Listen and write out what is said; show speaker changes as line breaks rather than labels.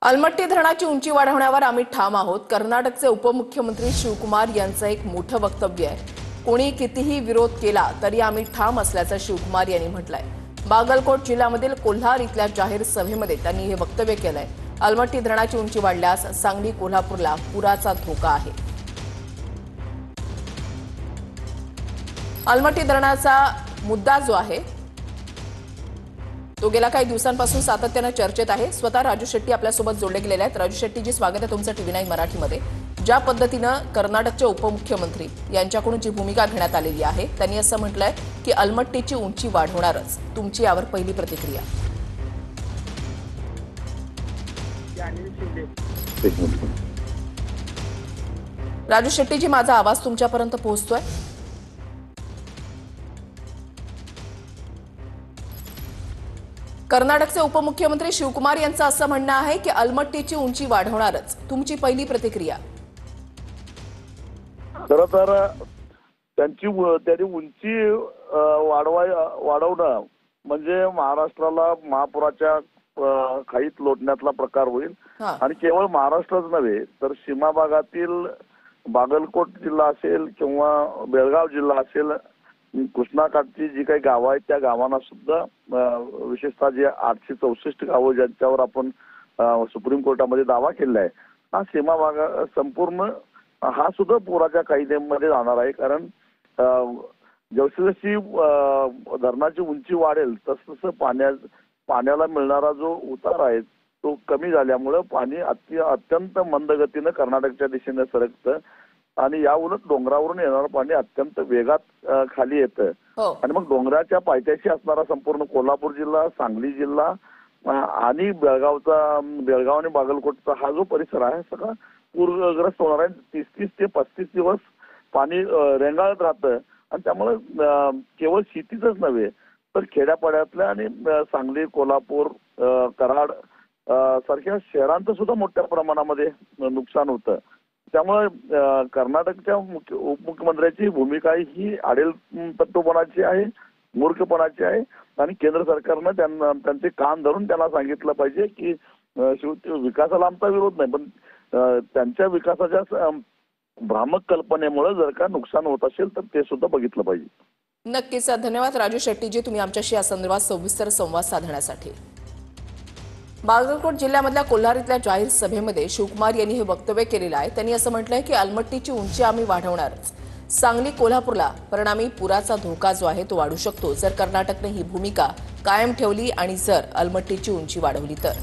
अलमट्टी धरणाची उंची वाढवण्यावर आम्ही ठाम आहोत। कर्नाटकचे उपमुख्यमंत्री शिवकुमार यांचं एक मोठं वक्तव्य आहे। कोणी कितीही विरोध केला तरी आम्ही ठाम असल्याचं शिवकुमार यांनी म्हटलंय। बागलकोट जिल्ह्यामधील कोल्हार इथल्या जाहीर सभेमध्ये त्यांनी हे वक्तव्य केलंय। अलमट्टी धरणाची उंची वाढल्यास सांगली कोल्हापूरला पुराचा धोका आहे। अलमट्टी धरणाचा मुद्दा जो आहे तो गेल्या काही दिवसांपासून सातत्याने चर्चेत आहे। स्वतः राजू शेट्टी आपल्यासोबत जोडले गेलेले आहेत। राजू शेट्टी जी, स्वागत आहे तुमचं TV9 मराठीमध्ये। ज्या पद्धतीनं कर्नाटकचे उपमुख्यमंत्री यांच्याकडून जी भूमिका घेण्यात आलेली आहे, त्यांनी असं म्हटलंय की अलमट्टीची उंची वाढवणारच। तुमची यावर पहिली प्रतिक्रिया? राजू शेट्टी जी, माझा आवाज तुमच्यापर्यंत पोहोचतोय? कर्नाटकचे उपमुख्यमंत्री शिवकुमार यांचं असं म्हणणं आहे की अलमट्टीची उंची वाढवणारच। तुमची पहिली प्रतिक्रिया?
खरं तर त्यांची उंची वाढवणं म्हणजे महाराष्ट्राला महापुराच्या खाईत लोटण्यातला प्रकार होईल। आणि केवळ महाराष्ट्रच नव्हे तर सीमा भागातील बागलकोट जिल्हा असेल किंवा बेळगाव जिल्हा असेल, कृष्णाकाठची जी काही गावं आहेत त्या गावांना सुद्धा, विशेषतः जे 864 गावं ज्यांच्यावर आपण सुप्रीम कोर्टामध्ये दावा केला आहे, हा सीमा भाग संपूर्ण हा सुद्धा पुराच्या कायद्यामध्ये जाणार आहे। कारण जशी धरणाची उंची वाढेल तसं पाण्याला मिळणारा जो उतार आहे तो कमी झाल्यामुळे पाणी अत्यंत मंद गतीनं कर्नाटकच्या दिशेने सरकतं आणि या उलट डोंगरावरून येणारं पाणी अत्यंत वेगात खाली येतं। आणि मग डोंगराच्या पायथ्याशी असणारा संपूर्ण कोल्हापूर जिल्हा, सांगली जिल्हा आणि बेळगाव आणि बागलकोटचा हा जो परिसर आहे सगळा पूरग्रस्त होणार आहे। 30 ते 35 दिवस पाणी रेंगाळत राहतं आणि त्यामुळे केवळ शेतीच नव्हे तर खेड्यापाड्यातल्या आणि सांगली, कोल्हापूर, कराड सारख्या शहरांचं सुद्धा मोठ्या प्रमाणामध्ये नुकसान होतं। त्यामुळे कर्नाटकच्या उपमुख्यमंत्र्यांची भूमिका ही आडेलतट्टूपणाची आहे, मूर्खपणाची आहे आणि केंद्र सरकारनं त्यांचे कान धरून त्यांना सांगितलं पाहिजे की विकासाला आमचा विरोध नाही, पण त्यांच्या विकासाच्या भ्रामक कल्पनेमुळे जर का नुकसान होत असेल तर ते सुद्धा बघितलं पाहिजे।
नक्कीच। धन्यवाद राजू शेट्टीजी, तुम्ही आमच्याशी या संदर्भात सविस्तर संवाद साधण्यासाठी। बागलकोट जिल्ह्यामधल्या कोल्हार इथल्या जाहीर सभेमध्ये शिवकुमार यांनी हे वक्तव्य केलेलं आहे। त्यांनी असं म्हटलंय की अलमट्टीची उंची आम्ही वाढवणारच। सांगली कोल्हापूरला परिणामी पुराचा धोका जो आहे तो वाढू शकतो जर कर्नाटकने ही भूमिका कायम ठेवली आणि जर अलमट्टीची उंची वाढवली तर।